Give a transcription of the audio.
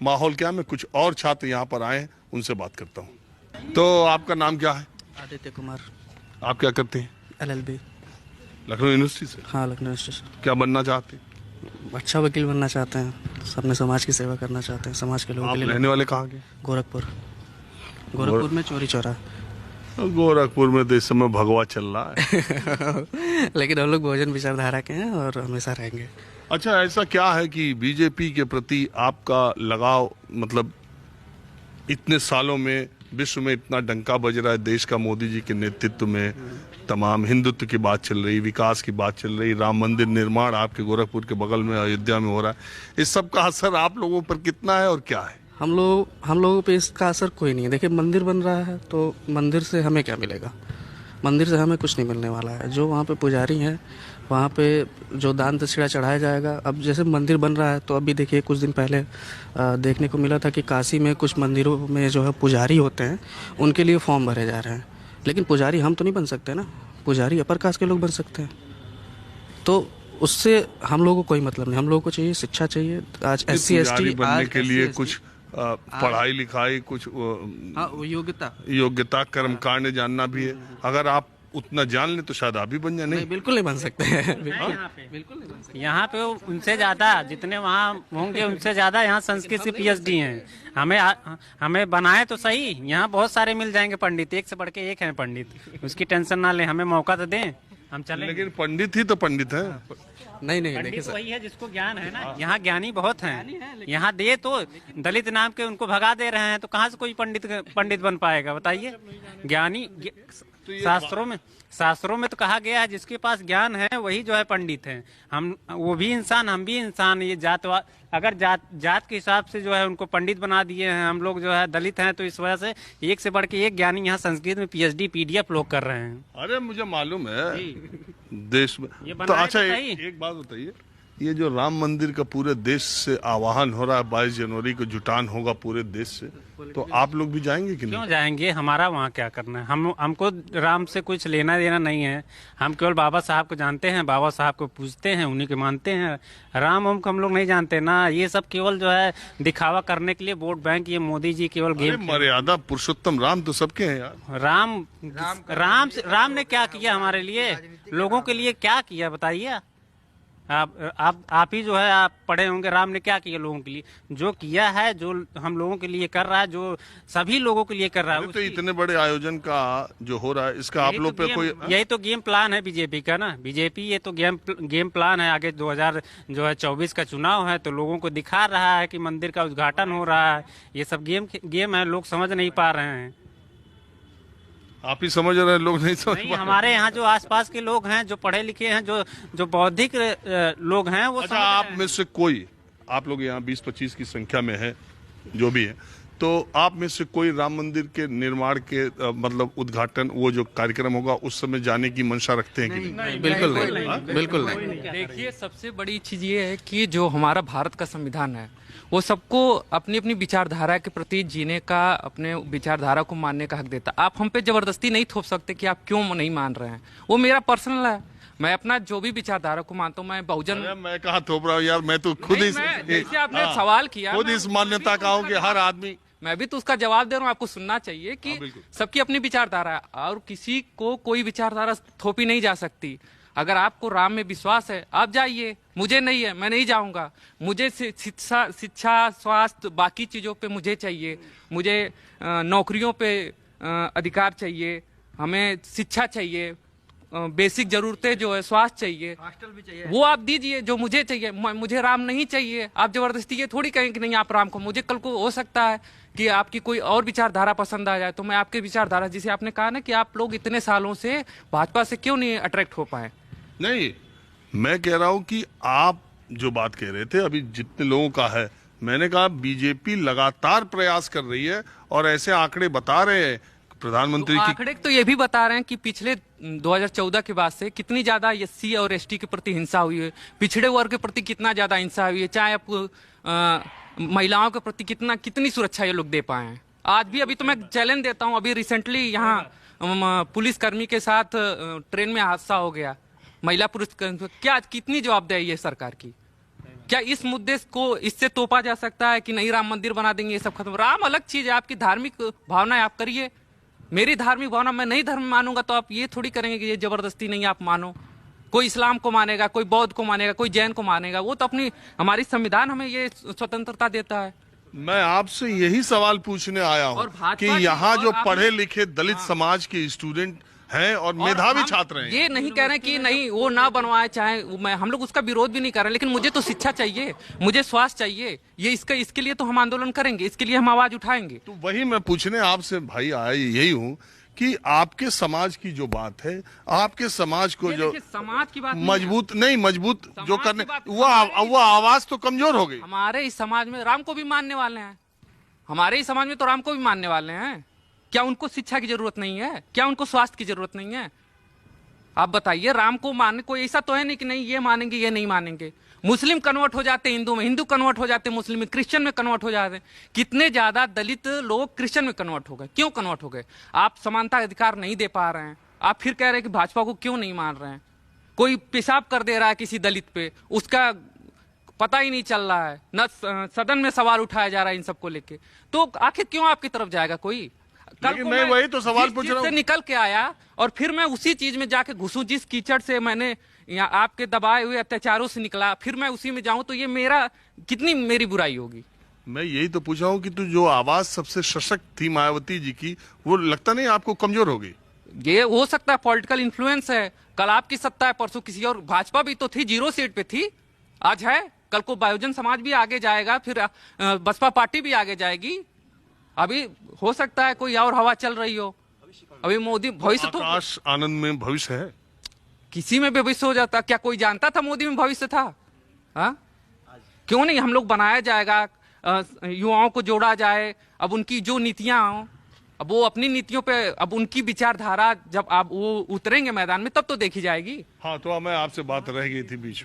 माहौल क्या है, मैं कुछ और छात्र यहाँ पर आए हैं उनसे बात करता हूँ। तो आपका नाम क्या है? आदित्य कुमार। आप क्या करते हैं? LLB। लखनऊ यूनिवर्सिटी से। हाँ, लखनऊ स्टेशन। क्या बनना चाहते हैं? अच्छा वकील बनना चाहते हैं, अपने समाज की सेवा करना चाहते हैं, समाज के लोगों आप के लिए। रहने वाले कहाँ के? गोरखपुर में चोरी चौरा। गोरखपुर में तो इस समय भगवा चल रहा है। लेकिन हम लोग बहुजन विचारधारा के हैं और हमेशा रहेंगे। अच्छा, ऐसा क्या है कि बीजेपी के प्रति आपका लगाव, मतलब इतने सालों में विश्व में इतना डंका बज रहा है देश का, मोदी जी के नेतृत्व में तमाम हिंदुत्व की बात चल रही, विकास की बात चल रही, राम मंदिर निर्माण आपके गोरखपुर के बगल में अयोध्या में हो रहा है, इस सब का असर आप लोगों पर कितना है और क्या है? हम लोगों पे इसका असर कोई नहीं है। देखिए, मंदिर बन रहा है तो मंदिर से हमें क्या मिलेगा? मंदिर से हमें कुछ नहीं मिलने वाला है। जो वहाँ पे पुजारी हैं, वहाँ पे जो दान दक्षिणा चढ़ाया जाएगा। अब जैसे मंदिर बन रहा है तो अभी देखिए, कुछ दिन पहले देखने को मिला था कि काशी में कुछ मंदिरों में जो है पुजारी होते हैं, उनके लिए फॉर्म भरे जा रहे हैं। लेकिन पुजारी हम तो नहीं बन सकते ना, पुजारी अपर कास्ट के लोग बन सकते हैं। तो उससे हम लोगों को कोई मतलब नहीं। हम लोगों को चाहिए शिक्षा चाहिए। आज SC ST बनने के लिए कुछ पढ़ाई लिखाई, कुछ योग्यता कर्मकांड जानना भी है। अगर आप उतना जान ले तो शायद आप भी बन जाए। नहीं, बिल्कुल नहीं बन सकते हैं। बिल्कुल नहीं बन सकते। यहाँ पे उनसे ज्यादा जितने वहाँ होंगे उनसे ज्यादा यहाँ संस्कृत से PhD हैं। हमें बनाए तो सही, यहाँ बहुत सारे मिल जाएंगे पंडित, एक से बढ़ के एक है पंडित। उसकी टेंशन ना ले, हमें मौका तो दें, हम चलें। लेकिन पंडित ही तो पंडित है। नहीं, देखिए पंडित वही है जिसको ज्ञान है ना। यहाँ ज्ञानी बहुत हैं। यहाँ दे तो दलित नाम के उनको भगा दे रहे हैं, तो कहाँ से कोई पंडित बन पाएगा बताइए? ज्ञानी शास्त्रों में तो कहा गया है जिसके पास ज्ञान है वही जो है पंडित है। वो भी इंसान, हम भी इंसान। ये अगर जात के हिसाब से जो है उनको पंडित बना दिए हैं। हम लोग जो है दलित हैं, तो इस वजह से एक से बढ़ के एक ज्ञानी यहाँ संस्कृत में PhD PDF लोग कर रहे हैं। अरे मुझे मालूम है देश में। तो अच्छा, एक बात बताइए, ये जो राम मंदिर का पूरे देश से आह्वान हो रहा है, 22 जनवरी को जुटान होगा पूरे देश से, तो आप लोग भी जाएंगे कि नहीं? क्यों जाएंगे? हमारा वहाँ क्या करना है? हमको राम से कुछ लेना देना नहीं है। हम केवल बाबा साहब को जानते हैं, बाबा साहब को पूजते हैं, उन्हीं के मानते हैं। राम को हम लोग नहीं जानते ना। ये सब केवल जो है दिखावा करने के लिए, वोट बैंक, ये मोदी जी केवल गेम। मर्यादा पुरुषोत्तम राम तो सबके हैं यार। राम ने क्या किया हमारे लिए, लोगों के लिए क्या किया बताइए? आप ही जो है आप पढ़े होंगे, राम ने क्या किया लोगों के लिए? जो किया है, जो हम लोगों के लिए कर रहा है, जो सभी लोगों के लिए कर रहा है। तो इतने बड़े आयोजन का जो हो रहा है, इसका आप लोग पे कोई? यही तो गेम प्लान है बीजेपी का ना। बीजेपी ये तो गेम प्लान है। आगे 2024 का चुनाव है, तो लोगों को दिखा रहा है कि मंदिर का उद्घाटन हो रहा है। ये सब गेम है, लोग समझ नहीं पा रहे हैं। आप ही समझ रहे हैं, लोग नहीं समझ नहीं, हमारे यहाँ जो आसपास के लोग हैं, जो पढ़े लिखे हैं, जो बौद्धिक लोग हैं, वो अच्छा, आप में से कोई, आप लोग यहाँ 20-25 की संख्या में है, जो भी है, तो आप में से कोई राम मंदिर के निर्माण के मतलब उद्घाटन, वो जो कार्यक्रम होगा उस समय जाने की मंशा रखते हैं कि नहीं? बिल्कुल नहीं, बिल्कुल नहीं। देखिए, सबसे बड़ी चीज ये है कि जो हमारा भारत का संविधान है, वो सबको अपनी अपनी विचारधारा के प्रति जीने का, अपने विचारधारा को मानने का हक देता। आप हम पे जबरदस्ती नहीं थोप सकते कि आप क्यों नहीं मान रहे हैं। वो मेरा पर्सनल है, मैं अपना जो भी विचारधारा को मानता हूँ। मैं बहुजन, मैं कहाँ थोप रहा हूँ यार, मैं तो खुद ही, जैसे आपने सवाल किया, खुद इस मान्यता का हूँ कि हर आदमी, मैं भी तो उसका जवाब दे रहा हूँ। आपको सुनना चाहिए कि सबकी अपनी विचारधारा है और किसी को कोई विचारधारा थोपी नहीं जा सकती। अगर आपको राम में विश्वास है, आप जाइए, मुझे नहीं है, मैं नहीं जाऊंगा। मुझे शिक्षा, स्वास्थ्य, बाकी चीजों पे मुझे चाहिए। मुझे नौकरियों पे अधिकार चाहिए, हमें शिक्षा चाहिए, बेसिक जरूरतें जो है, स्वास्थ्य चाहिए, हॉस्टल भी चाहिए, वो आप दीजिए जो मुझे चाहिए। मुझे राम नहीं चाहिए। आप जबरदस्ती ये थोड़ी कहें कि नहीं आप राम को। मुझे कल को हो सकता है कि आपकी कोई और विचारधारा पसंद आ जाए, तो मैं आपके विचारधारा, जिसे आपने कहा ना कि आप लोग इतने सालों से भाजपा से क्यों नहीं अट्रैक्ट हो पाए। नहीं, मैं कह रहा हूं कि आप जो बात कह रहे थे अभी, जितने लोगों का है, मैंने कहा बीजेपी लगातार प्रयास कर रही है और ऐसे आंकड़े बता रहे हैं प्रधानमंत्री तो आंकड़े तो ये भी बता रहे हैं कि पिछले 2014 के बाद से कितनी ज्यादा SC और ST के प्रति हिंसा हुई है, पिछड़े वर्ग के प्रति कितना ज्यादा हिंसा हुई है, चाहे आप महिलाओं के प्रति कितनी सुरक्षा ये लोग दे पाए हैं। आज भी, अभी तो मैं चैलेंज देता हूँ, अभी रिसेंटली यहाँ पुलिसकर्मी के साथ ट्रेन में हादसा हो गया, महिला पुलिस, क्या कितनी जवाबदेही है सरकार की? क्या इस मुद्दे को इससे तोपा जा सकता है कि नहीं राम मंदिर बना देंगे, ये सब खत्म? राम अलग चीज है, आपकी धार्मिक भावना है, आप करिए। मेरी धार्मिक भावना, मैं नहीं धर्म मानूंगा तो आप ये थोड़ी करेंगे कि ये जबरदस्ती नहीं आप मानो। कोई इस्लाम को मानेगा, कोई बौद्ध को मानेगा, कोई जैन को मानेगा, वो तो अपनी, हमारी संविधान हमें ये स्वतंत्रता देता है। मैं आपसे यही सवाल पूछने आया हूँ कि यहाँ जो पढ़े लिखे दलित समाज के स्टूडेंट हैं और मेधावी छात्र हैं, ये नहीं कह रहे कि नहीं वो ना बनवाए, चाहे हम लोग उसका विरोध भी नहीं कर रहे, लेकिन मुझे तो शिक्षा चाहिए, मुझे स्वास्थ्य चाहिए, ये इसके लिए तो हम आंदोलन करेंगे, इसके लिए हम आवाज उठाएंगे। तो वही मैं पूछने आपसे भाई आया यही हूँ कि आपके समाज की जो बात है, आपके समाज को जो समाज की बात मजबूत जो करने वो आवाज तो कमजोर हो गई। हमारे इस समाज में राम को भी मानने वाले हैं, हमारे इस समाज में तो राम को भी मानने वाले हैं। क्या उनको शिक्षा की जरूरत नहीं है? क्या उनको स्वास्थ्य की जरूरत नहीं है? आप बताइए, राम को मानने कोई ऐसा तो है नहीं कि नहीं ये मानेंगे ये नहीं मानेंगे। मुस्लिम कन्वर्ट हो जाते हिंदू में, हिंदू कन्वर्ट हो जाते मुस्लिम में, क्रिश्चियन में कन्वर्ट हो जाते। कितने ज्यादा दलित लोग क्रिश्चियन में कन्वर्ट हो गए, क्यों कन्वर्ट हो गए? आप समानता अधिकार नहीं दे पा रहे हैं, आप फिर कह रहे हैं कि भाजपा को क्यों नहीं मान रहे हैं। कोई पेशाब कर दे रहा है किसी दलित पे, उसका पता ही नहीं चल रहा है, न सदन में सवाल उठाया जा रहा है इन सबको लेके, तो आखिर क्यों आपकी तरफ जाएगा कोई? कल मैं वही तो सवाल पूछ रहा हूँ, निकल के आया और फिर मैं उसी चीज में जाके घुसूं जिस कीचड़ से मैंने यहाँ आपके दबाए हुए अत्याचारों से निकला, फिर मैं उसी में जाऊं तो ये कितनी मेरी बुराई होगी? मैं यही तो पूछा हूँ कि तू जो आवाज सबसे सशक्त थी मायावती जी की, वो लगता नहीं आपको कमजोर हो गई? ये हो सकता है पॉलिटिकल इन्फ्लुएंस है, कल आपकी सत्ता है, परसों किसी और। भाजपा भी तो थी, 0 सीट पे थी, आज है, कल को बहुजन समाज भी आगे जाएगा, फिर बसपा पार्टी भी आगे जाएगी। अभी हो सकता है कोई और हवा चल रही हो, अभी मोदी भविष्य तो आकाश आनंद में भविष्य है, किसी में भी भविष्य हो जाता। क्या कोई जानता था मोदी में भविष्य था? हाँ, क्यों नहीं हम लोग बनाया जाएगा, युवाओं को जोड़ा जाए। अब उनकी जो नीतियां हो, अब वो अपनी नीतियों पे, अब उनकी विचारधारा जब आप वो उतरेंगे मैदान में तब तो देखी जाएगी। हाँ, तो मैं आपसे बात रह गई थी बीच में।